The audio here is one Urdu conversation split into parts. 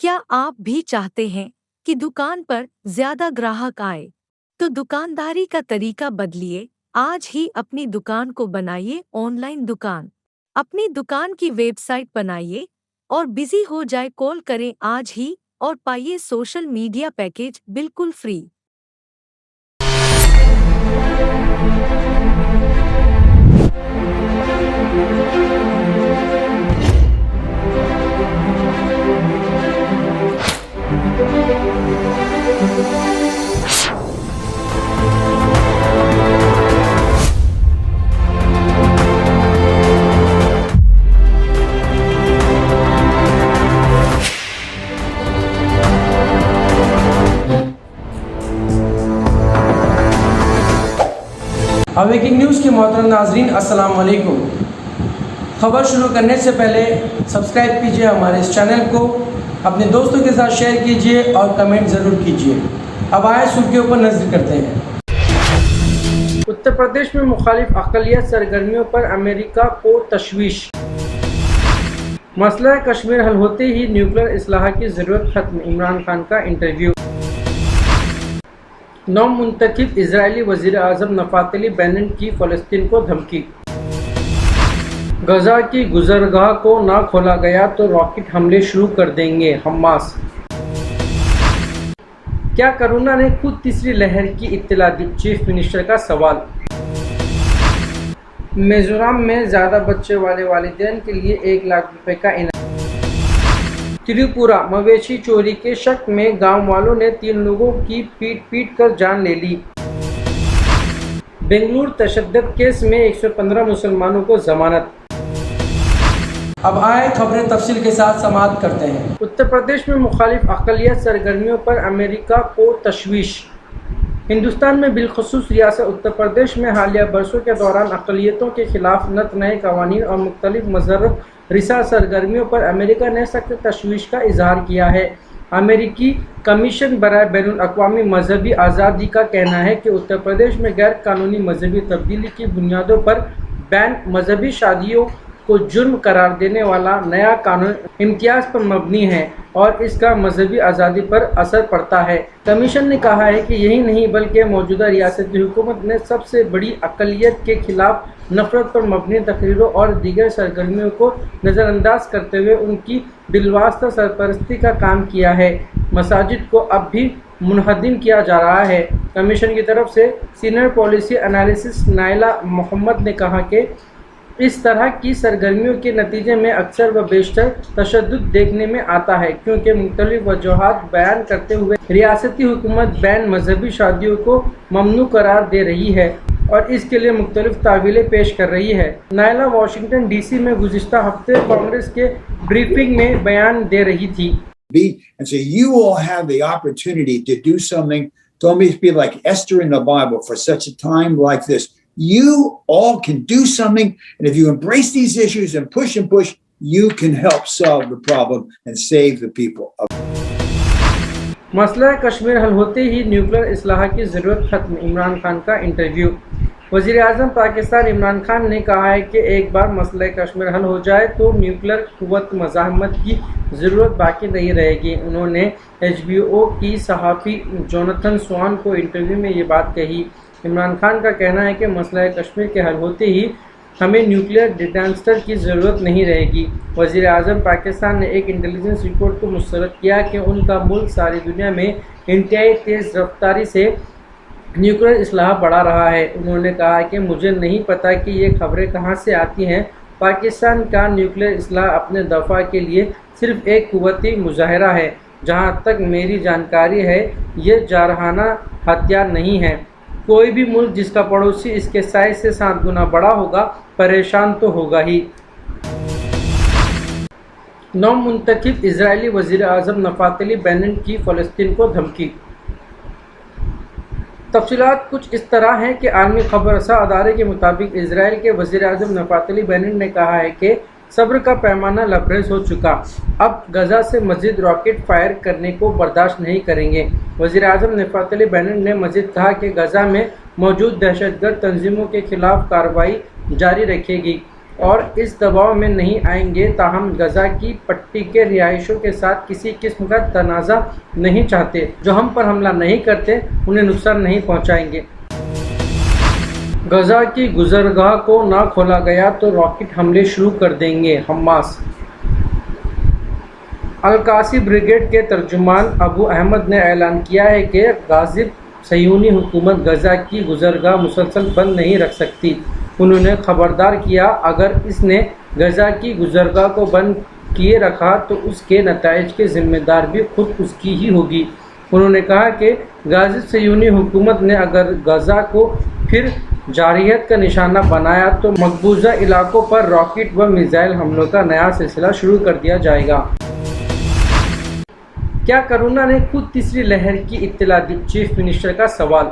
کیا آپ بھی چاہتے ہیں کہ دکان پر زیادہ گراہک آئے؟ تو دکانداری کا طریقہ بدلیے، آج ہی اپنی دکان کو بنائیے آن لائن دکان۔ اپنی دکان کی ویب سائٹ بنائیے اور بزی ہو جائے، کال کریں آج ہی اور پائیے سوشل میڈیا پیکیج بالکل فری۔ اویکنگ نیوز کے محترم ناظرین، السلام علیکم۔ خبر شروع کرنے سے پہلے سبسکرائب کیجیے ہمارے اس چینل کو، اپنے دوستوں کے ساتھ شیئر کیجیے اور کمنٹ ضرور کیجیے۔ اب آئے سرخیوں پر نظر کرتے ہیں۔ اتر پردیش میں مخالف اقلیت سرگرمیوں پر امریکہ کو تشویش۔ مسئلہ کشمیر حل ہوتے ہی نیوکلیئر اصلاح کی ضرورت ختم، عمران خان کا انٹرویو۔ نو منتخب اسرائیلی وزیر اعظم نفتالی بینٹ کی فلسطین کو دھمکی۔ غزہ کی گزرگاہ کو نہ کھولا گیا تو راکٹ حملے شروع کر دیں گے، حماس۔ کیا کرونا نے خود تیسری لہر کی اطلاع دی؟ چیف منسٹر کا سوال۔ میزورم میں زیادہ بچے والے والدین کے لیے 1 لاکھ روپے کا انعام۔ تریپورہ مویشی چوری کے شک میں گاؤں والوں نے 3 لوگوں کی پیٹ کر جان لے لی۔ بنگلور تشدد کیس میں 115 مسلمانوں کو ضمانت۔ اب آئے خبریں تفصیل کے ساتھ سماعت کرتے ہیں۔ اتر پردیش میں مخالف اقلیت سرگرمیوں پر امریکہ کو تشویش۔ ہندوستان میں بالخصوص ریاست اتر پردیش میں حالیہ برسوں کے دوران اقلیتوں کے خلاف نئے قوانین اور مختلف مذہب رسا سرگرمیوں پر امریکہ نے سخت تشویش کا اظہار کیا ہے۔ امریکی کمیشن برائے بین الاقوامی مذہبی آزادی کا کہنا ہے کہ اتر پردیش میں غیر قانونی مذہبی تبدیلی کی بنیادوں پر بین مذہبی شادیوں کو جرم قرار دینے والا نیا قانون امتیاز پر مبنی ہے اور اس کا مذہبی آزادی پر اثر پڑتا ہے۔ کمیشن نے کہا ہے کہ یہی نہیں بلکہ موجودہ ریاستی حکومت نے سب سے بڑی اقلیت کے خلاف نفرت پر مبنی تقریروں اور دیگر سرگرمیوں کو نظر انداز کرتے ہوئے ان کی بالواسطہ سرپرستی کا کام کیا ہے۔ مساجد کو اب بھی منہدم کیا جا رہا ہے۔ کمیشن کی طرف سے سینئر پالیسی انالیسٹ نائلہ محمد نے کہا کہ اس طرح کی سرگرمیوں کے نتیجے میں اکثر و بیشتر تشدد دیکھنے میں آتا ہے، کیونکہ مختلف وجوہات بیان کرتے ہوئے ریاستی حکومت بین مذہبی شادیوں کو ممنوع قرار دے رہی ہے اور اس کے لیے مختلف تعویلیں پیش کر رہی ہے۔ نائلہ واشنگٹن ڈی سی میں گزشتہ ہفتے کانگریس کے بریفنگ میں بیان دے رہی تھی۔ And so you all have the opportunity to do something to almost be like Esther in the Bible for such a time like this. You all can do something, and if you embrace these issues and push, you can help solve the problem and save the people. مسئلہ کشمیر حل ہوتے ہی نیوکلیئر اصلاح کی ضرورت ختم، عمران خان کا انٹرویو۔ وزیر اعظم پاکستان عمران خان نے کہا ہے کہ ایک بار مسئلہ کشمیر حل ہو جائے تو نیوکلیئر قوت مزاحمت کی ضرورت باقی نہیں رہے گی۔ انہوں نے HBO کی صحافی جوناتھن سوان کو انٹرویو میں یہ بات کہی۔ عمران خان کا کہنا ہے کہ مسئلہ کشمیر کے حل ہوتے ہی ہمیں نیوکلیئر ڈیزاسٹر کی ضرورت نہیں رہے گی۔ وزیر اعظم پاکستان نے ایک انٹیلیجنس رپورٹ کو مسترد کیا کہ ان کا ملک ساری دنیا میں انتہائی تیز رفتاری سے نیوکلیئر اصلاح بڑھا رہا ہے۔ انہوں نے کہا کہ مجھے نہیں پتا کہ یہ خبریں کہاں سے آتی ہیں۔ پاکستان کا نیوکلیئر اصلاح اپنے دفاع کے لیے صرف ایک قوتی مظاہرہ ہے۔ جہاں تک میری جانکاری ہے یہ جارحانہ ہتھیار نہیں ہے۔ کوئی بھی ملک جس کا پڑوسی اس کے سائز سے 7 گنا بڑا ہوگا پریشان تو ہوگا ہی۔ نو منتخب اسرائیلی وزیر اعظم نفتالی بینٹ کی فلسطین کو دھمکی۔ تفصیلات کچھ اس طرح ہیں کہ عالمی خبر رساں ادارے کے مطابق اسرائیل کے وزیر اعظم نفتالی بینٹ نے کہا ہے کہ صبر کا پیمانہ لبریز ہو چکا، اب غزہ سے مزید راکٹ فائر کرنے کو برداشت نہیں کریں گے۔ وزیر اعظم نفتالی بینٹ نے مزید کہا کہ غزہ میں موجود دہشت گرد تنظیموں کے خلاف کارروائی جاری رکھے گی اور اس دباؤ میں نہیں آئیں گے، تاہم غزہ کی پٹی کے رہائشیوں کے ساتھ کسی قسم کا تنازع نہیں چاہتے، جو ہم پر حملہ نہیں کرتے انہیں نقصان نہیں پہنچائیں گے۔ غزہ کی گزرگاہ کو نہ کھولا گیا تو راکٹ حملے شروع کر دیں گے، حماس۔ القاصی بریگیڈ کے ترجمان ابو احمد نے اعلان کیا ہے کہ غاصب صہیونی حکومت غزہ کی گزرگاہ مسلسل بند نہیں رکھ سکتی۔ انہوں نے خبردار کیا، اگر اس نے غزہ کی گزرگاہ کو بند کیے رکھا تو اس کے نتائج کے ذمہ دار بھی خود اس کی ہی ہوگی۔ انہوں نے کہا کہ غاصب صہیونی حکومت نے اگر غزہ کو پھر جارحیت کا نشانہ بنایا تو مقبوضہ علاقوں پر راکٹ و میزائل حملوں کا نیا سلسلہ شروع کر دیا جائے گا۔ کیا کرونا نے خود تیسری لہر کی اطلاع دی؟ چیف منسٹر کا سوال۔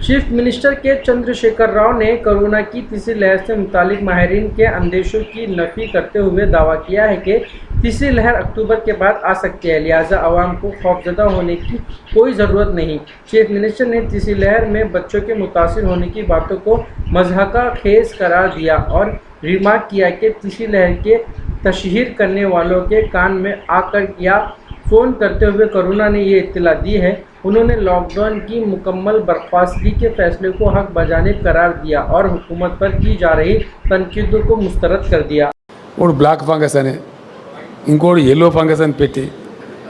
چیف منسٹر کے چندر شیکھر راؤ نے کرونا کی تیسری لہر سے متعلق ماہرین کے اندیشوں کی نفی کرتے ہوئے دعویٰ کیا ہے کہ تیسری لہر اکتوبر کے بعد آ سکتی ہے، لہٰذا عوام کو خوفزدہ ہونے کی کوئی ضرورت نہیں۔ چیف منسٹر نے تیسری لہر میں بچوں کے متاثر ہونے کی باتوں کو مضحکہ خیز قرار دیا اور ریمارک کیا کہ تیسری لہر کے تشہیر کرنے والوں کے کان میں آ کر یا فون کرتے ہوئے کرونا نے یہ اطلاع دی ہے۔ انہوں نے لاک ڈاؤن کی مکمل برخاستگی کے فیصلے کو حق بجانب قرار دیا اور حکومت پر کی جا رہی تنقیدوں کو مسترد کر دیا۔ ఒకడు బ్లాక్ ఫంగస్ అని, ఇంకోటి ఎల్లో ఫంగస్ అని పెట్టి,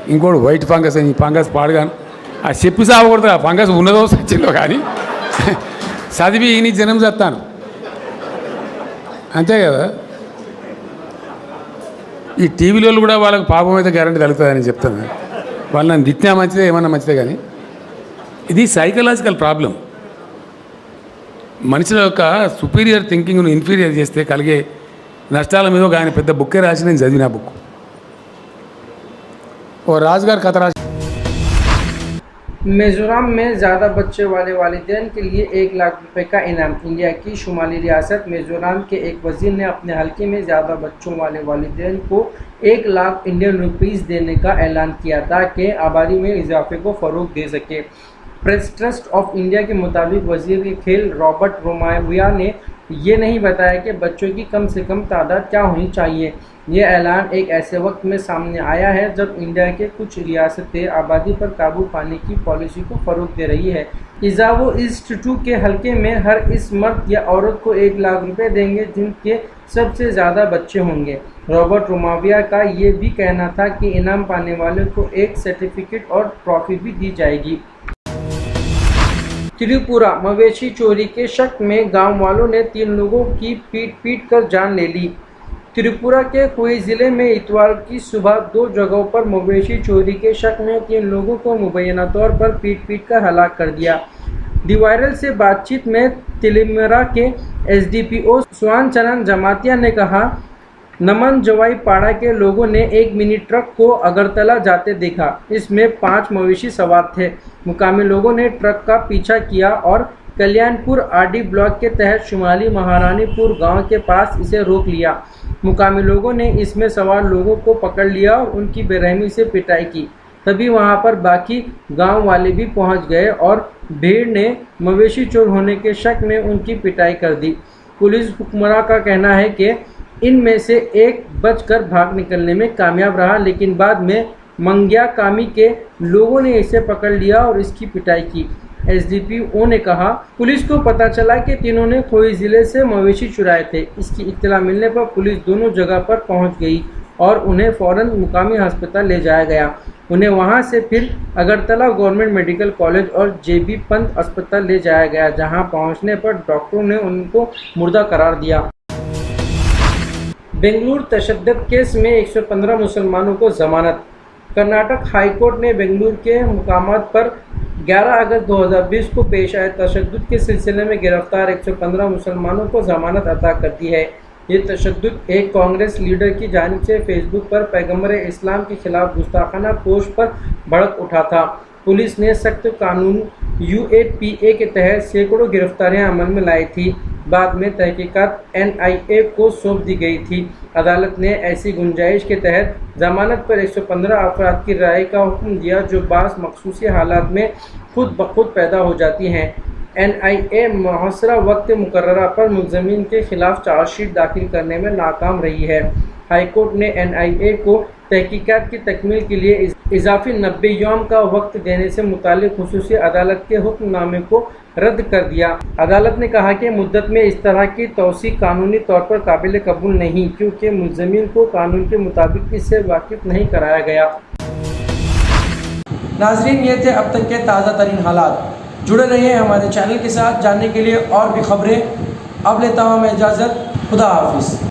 ఇంకోటి వైట్ ఫంగస్ అని, ఈ ఫంగస్ పాడగాను ఆ చెప్పి సాగకూడదు, ఆ ఫంగస్ ఉన్నదో సచ్చిందో కానీ చదివి ఈయన జనం చేస్తాను అంతే కదా। ఈ టీవీలో కూడా వాళ్ళకి పాపం అయితే గ్యారంటీ తగ్గుతుందని చెప్తాను, వాళ్ళు నన్ను తిట్టినా మంచిదే ఏమన్నా మంచిదే, కానీ ఇది సైకలాజికల్ ప్రాబ్లం। మనుషుల యొక్క సుపీరియర్ థింకింగ్ను ఇన్ఫీరియర్ చేస్తే కలిగే నష్టాల మీద ఆయన పెద్ద బుక్కే రాసి నేను చదివిన బుక్। ఓ రాజుగారు కథ రాసి میزورم میں زیادہ بچے والے والدین کے لیے 1 لاکھ روپے کا انعام۔ انڈیا کی شمالی ریاست میزورم کے ایک وزیر نے اپنے حلقے میں زیادہ بچوں والے والدین کو 1 لاکھ انڈین روپیز دینے کا اعلان کیا تاکہ آبادی میں اضافے کو فروغ دے سکے۔ پریس ٹرسٹ آف انڈیا کے مطابق وزیر کھیل رابرٹ روماویا نے یہ نہیں بتایا کہ بچوں کی کم سے کم تعداد کیا ہونی چاہیے۔ یہ اعلان ایک ایسے وقت میں سامنے آیا ہے جب انڈیا کے کچھ ریاستیں آبادی پر قابو پانے کی پالیسی کو فروغ دے رہی ہے۔ ایزاوو ایسٹ 2 کے حلقے میں ہر اس مرد یا عورت کو 1 لاکھ روپے دیں گے جن کے سب سے زیادہ بچے ہوں گے۔ رابرٹ روماویا کا یہ بھی کہنا تھا کہ انعام پانے والے کو ایک سرٹیفکیٹ اور ٹرافی بھی دی جائے گی۔ تریپورہ مویشی چوری کے شک میں گاؤں والوں نے 3 لوگوں کی پیٹ کر جان لے لی۔ تریپورہ کے کوئی ضلع میں اتوار کی صبح 2 جگہوں پر مویشی چوری کے شک میں 3 لوگوں کو مبینہ طور پر پیٹ کر ہلاک کر دیا۔ دی وائرل سے بات چیت میں تلیمرا کے SDPO سوان چرن جماعتیہ نے کہا، نمن جوائی پاڑا کے لوگوں نے ایک منی ٹرک کو اگرتلہ جاتے دیکھا، اس میں 5 مویشی سوار تھے۔ مقامی لوگوں نے ٹرک کا پیچھا کیا اور کلیان پور RD بلاک کے تحت شمالی مہارانی پور گاؤں کے پاس اسے روک لیا۔ مقامی لوگوں نے اس میں سوار لوگوں کو پکڑ لیا اور ان کی بے رحمی سے پٹائی کی۔ تبھی وہاں پر باقی گاؤں والے بھی پہنچ گئے اور بھیڑ نے مویشی چور ہونے کے شک میں ان کی پٹائی کر دی۔ پولیس حکمراں کا کہنا ہے کہ ان میں سے ایک بچ کر بھاگ نکلنے میں کامیاب رہا، لیکن بعد میں منگیا کامی کے لوگوں نے اسے پکڑ لیا اور اس کی پٹائی کی۔ SDPO نے کہا، پولیس کو پتہ چلا کہ تینوں نے کھوئی ضلع سے مویشی چرائے تھے۔ اس کی اطلاع ملنے پر پولیس دونوں جگہ پر پہنچ گئی اور انہیں فوراً مقامی ہسپتال لے جایا گیا۔ انہیں وہاں سے پھر اگرتلہ گورنمنٹ میڈیکل کالج اور JB پنت اسپتال لے جایا گیا، جہاں پہنچنے پر ڈاکٹروں نے ان کو مردہ قرار دیا۔ بنگلور تشدد کیس میں 115 مسلمانوں کو ضمانت۔ کرناٹک ہائی کورٹ نے بنگلور کے مقامات پر 11 اگست 2020 کو پیش آئے تشدد کے سلسلے میں گرفتار 115 مسلمانوں کو ضمانت عطا کر دی ہے۔ یہ تشدد ایک کانگریس لیڈر کی جانب سے فیس بک پر پیغمبر اسلام کے خلاف گستاخانہ پوسٹ پر بھڑک اٹھا تھا۔ پولیس نے سخت قانون UAPA کے تحت سینکڑوں گرفتاریاں عمل میں لائی تھی۔ بعد میں تحقیقات NIA کو سونپ دی گئی تھی۔ عدالت نے ایسی گنجائش کے تحت ضمانت پر 115 افراد کی رہائی کا حکم دیا جو بعض مخصوص حالات میں خود بخود پیدا ہو جاتی ہیں۔ NIA محاصرہ وقت مقررہ پر ملزمین کے خلاف چارج شیٹ داخل کرنے میں ناکام رہی ہے۔ ہائی کورٹ نے NIA کو تحقیقات کی تکمیل کے لیے اضافی 90 یوم کا وقت دینے سے متعلق خصوصی عدالت کے حکم نامے کو رد کر دیا۔ عدالت نے کہا کہ مدت میں اس طرح کی توسیع قانونی طور پر قابل قبول نہیں، کیونکہ ملزمین کو قانون کے مطابق اس سے واقف نہیں کرایا گیا۔ ناظرین، یہ تھے اب تک کے تازہ ترین حالات۔ جڑے رہیے ہمارے چینل کے ساتھ جاننے کے لیے اور بھی خبریں۔ اب لیتا ہوں میں اجازت، خدا حافظ۔